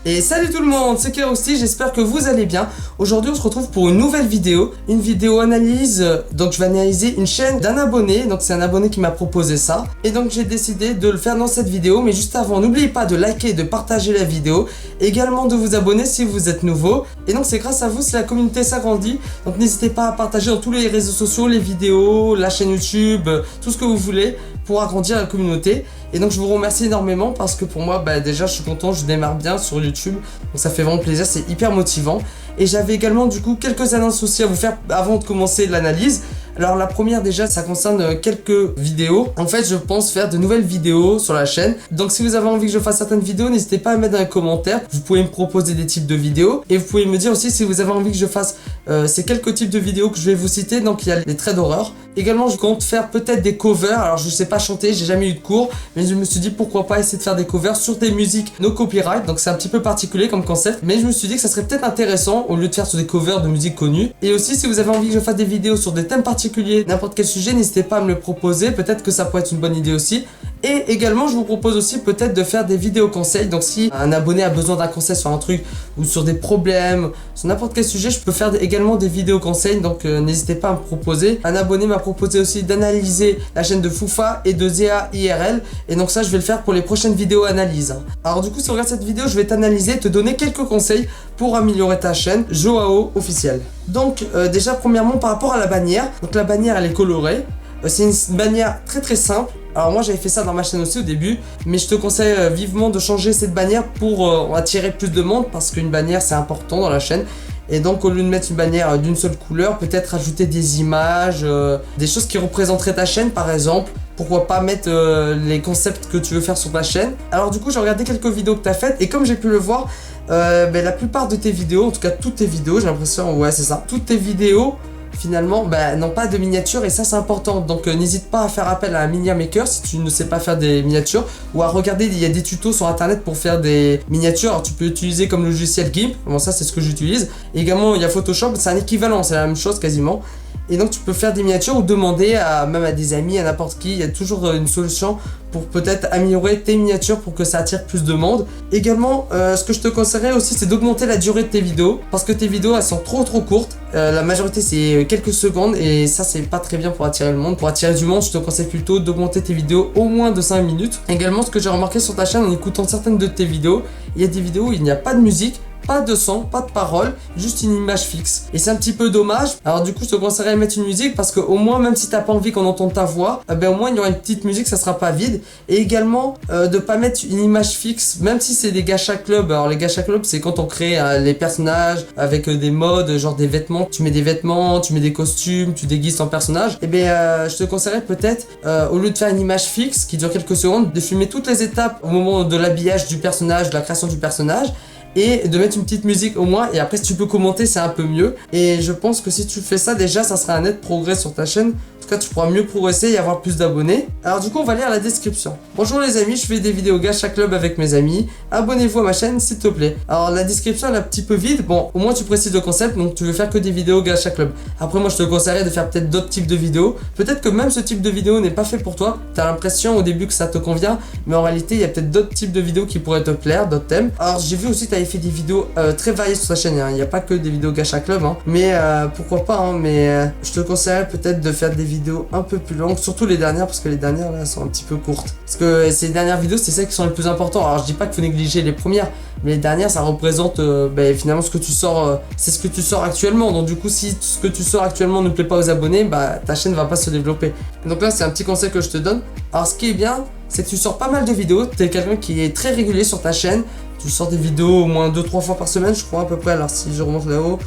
Et salut tout le monde, c'est Kerosti, j'espère que vous allez bien. Aujourd'hui on se retrouve pour une nouvelle vidéo, une vidéo analyse. Donc je vais analyser une chaîne d'un abonné, donc c'est un abonné qui m'a proposé ça. Et donc j'ai décidé de le faire dans cette vidéo, mais juste avant, n'oubliez pas de liker et de partager la vidéo. Également de vous abonner si vous êtes nouveau. Et donc c'est grâce à vous si la communauté s'agrandit. Donc n'hésitez pas à partager dans tous les réseaux sociaux, les vidéos, la chaîne YouTube, tout ce que vous voulez pour agrandir la communauté. Et donc je vous remercie énormément parce que pour moi déjà je suis content, je démarre bien sur YouTube, donc ça fait vraiment plaisir, c'est hyper motivant. Et j'avais également du coup quelques annonces aussi à vous faire avant de commencer l'analyse. Alors la première déjà ça concerne quelques vidéos. En fait je pense faire de nouvelles vidéos sur la chaîne. Donc si vous avez envie que je fasse certaines vidéos, n'hésitez pas à mettre dans les commentaires. Vous pouvez me proposer des types de vidéos. Et vous pouvez me dire aussi si vous avez envie que je fasse ces quelques types de vidéos que je vais vous citer. Donc il y a les traits d'horreur. Également je compte faire peut-être des covers. Alors je sais pas chanter, j'ai jamais eu de cours. Mais je me suis dit pourquoi pas essayer de faire des covers sur des musiques no copyright. Donc c'est un petit peu particulier comme concept. Mais je me suis dit que ça serait peut-être intéressant au lieu de faire sur des covers de musique connues. Et aussi si vous avez envie que je fasse des vidéos sur des thèmes particuliers, n'importe quel sujet, n'hésitez pas à me le proposer, peut-être que ça pourrait être une bonne idée aussi. Et également je vous propose aussi peut-être de faire des vidéos conseils. Donc si un abonné a besoin d'un conseil sur un truc ou sur des problèmes, sur n'importe quel sujet, je peux faire également des vidéos conseils. Donc n'hésitez pas à me proposer. Un abonné m'a proposé aussi d'analyser la chaîne de Foufa et de Zéa IRL. Et donc ça je vais le faire pour les prochaines vidéos analyses. Alors du coup si on regarde cette vidéo, je vais t'analyser, te donner quelques conseils pour améliorer ta chaîne Joao officiel. Donc déjà premièrement par rapport à la bannière. Donc la bannière elle est colorée. C'est une bannière très simple. Alors moi j'avais fait ça dans ma chaîne aussi au début, mais je te conseille vivement de changer cette bannière pour attirer plus de monde, parce qu'une bannière c'est important dans la chaîne. Et donc au lieu de mettre une bannière d'une seule couleur, peut-être ajouter des images, des choses qui représenteraient ta chaîne par exemple. Pourquoi pas mettre les concepts que tu veux faire sur ta chaîne. Alors du coup j'ai regardé quelques vidéos que tu as faites et comme j'ai pu le voir, la plupart de tes vidéos, en tout cas toutes tes vidéos, j'ai l'impression, ouais c'est ça, toutes tes vidéos finalement n'ont pas de miniatures et ça c'est important. Donc n'hésite pas à faire appel à un Minia Maker si tu ne sais pas faire des miniatures, ou à regarder, il y a des tutos sur internet pour faire des miniatures. Alors tu peux utiliser comme le logiciel GIMP, bon ça c'est ce que j'utilise. Également il y a Photoshop, c'est un équivalent, c'est la même chose quasiment. Et donc tu peux faire des miniatures ou demander même à des amis, à n'importe qui. Il y a toujours une solution pour peut-être améliorer tes miniatures pour que ça attire plus de monde. Également, ce que je te conseillerais aussi, c'est d'augmenter la durée de tes vidéos. Parce que tes vidéos, elles sont trop courtes. La majorité, c'est quelques secondes. Et ça, c'est pas très bien pour attirer le monde. Pour attirer du monde, je te conseille plutôt d'augmenter tes vidéos au moins de 5 minutes. Également, ce que j'ai remarqué sur ta chaîne en écoutant certaines de tes vidéos, il y a des vidéos où il n'y a pas de musique, pas de son, pas de parole, juste une image fixe. Et c'est un petit peu dommage. Alors du coup je te conseillerais de mettre une musique parce que au moins même si t'as pas envie qu'on entende ta voix, au moins il y aura une petite musique, ça sera pas vide. Et également de pas mettre une image fixe, même si c'est des gacha club. Alors les gacha club c'est quand on crée les personnages avec des modes, genre des vêtements. Tu mets des vêtements, tu mets des costumes, tu déguises ton personnage. Et je te conseillerais peut-être au lieu de faire une image fixe qui dure quelques secondes, de filmer toutes les étapes au moment de l'habillage du personnage, de la création du personnage. Et de mettre une petite musique au moins, et après si tu peux commenter c'est un peu mieux. Et je pense que si tu fais ça déjà, ça sera un net progrès sur ta chaîne. En tout cas tu pourras mieux progresser et avoir plus d'abonnés. Alors du coup on va lire la description. Bonjour les amis, je fais des vidéos gacha club avec mes amis. Abonnez-vous à ma chaîne s'il te plaît. Alors la description elle est un petit peu vide. Bon au moins tu précises le concept, donc tu veux faire que des vidéos gacha club. Après moi je te conseillerais de faire peut-être d'autres types de vidéos. Peut-être que même ce type de vidéo n'est pas fait pour toi. T'as l'impression au début que ça te convient, mais en réalité il y a peut-être d'autres types de vidéos qui pourraient te plaire, d'autres thèmes. Alors j'ai vu aussi que tu avais fait des vidéos très variées sur ta chaîne, hein. Il n'y a pas que des vidéos gacha club, hein. Mais pourquoi pas, hein. Mais je te conseillerais peut-être de faire des vidéos un peu plus longues, surtout les dernières, parce que les dernières là sont un petit peu courtes. Parce que ces dernières vidéos c'est celles qui sont les plus importantes. Alors je dis pas qu'il faut négliger les premières, mais les dernières ça représente finalement ce que tu sors, c'est ce que tu sors actuellement. Donc du coup si ce que tu sors actuellement ne plaît pas aux abonnés, ta chaîne va pas se développer. Donc là c'est un petit conseil que je te donne. Alors ce qui est bien, c'est que tu sors pas mal de vidéos. Tu es quelqu'un qui est très régulier sur ta chaîne. Tu sors des vidéos au moins 2-3 fois par semaine, je crois à peu près. Alors si je remonte là-haut,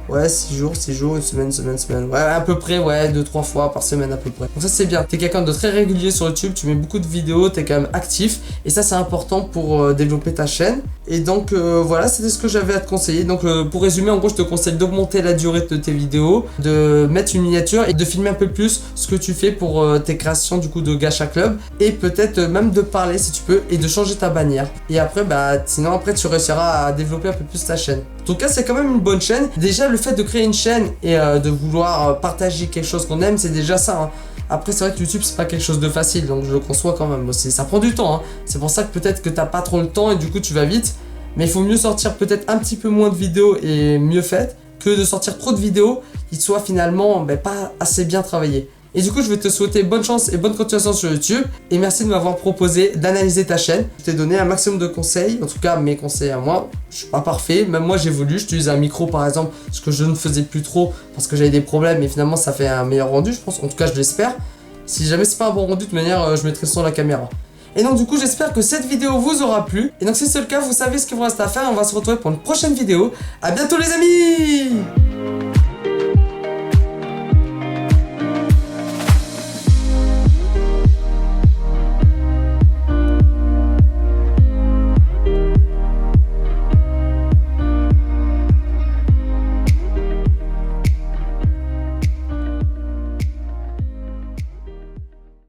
ouais, 6 jours, une semaine. Ouais, à peu près, ouais, 2-3 fois par semaine à peu près. Donc ça c'est bien. T'es quelqu'un de très régulier sur YouTube, tu mets beaucoup de vidéos, t'es quand même actif. Et ça c'est important pour développer ta chaîne. Et donc voilà, c'était ce que j'avais à te conseiller. Donc pour résumer, en gros je te conseille d'augmenter la durée de tes vidéos, de mettre une miniature et de filmer un peu plus ce que tu fais pour tes créations du coup de gacha club. Et peut-être même de parler si tu peux et de changer ta bannière. Et après sinon après tu réussiras à développer un peu plus ta chaîne. En tout cas c'est quand même une bonne chaîne. Déjà le fait de créer une chaîne et de vouloir partager quelque chose qu'on aime, c'est déjà ça, hein. Après c'est vrai que YouTube c'est pas quelque chose de facile, donc je le conçois quand même, ça prend du temps, hein. C'est pour ça que peut-être que t'as pas trop le temps et du coup tu vas vite. mais il faut mieux sortir peut-être un petit peu moins de vidéos et mieux faites que de sortir trop de vidéos qui soient finalement pas assez bien travaillées. Et du coup, je vais te souhaiter bonne chance et bonne continuation sur YouTube. Et merci de m'avoir proposé d'analyser ta chaîne. Je t'ai donné un maximum de conseils, en tout cas mes conseils à moi. Je suis pas parfait, même moi j'évolue. J'utilise un micro par exemple, ce que je ne faisais plus trop parce que j'avais des problèmes. Et finalement, ça fait un meilleur rendu, je pense. En tout cas, je l'espère. Si jamais c'est pas un bon rendu, de toute manière, je mettrai sur la caméra. Et donc du coup, j'espère que cette vidéo vous aura plu. Et donc si c'est le cas, vous savez ce qu'il vous reste à faire. On va se retrouver pour une prochaine vidéo. À bientôt les amis!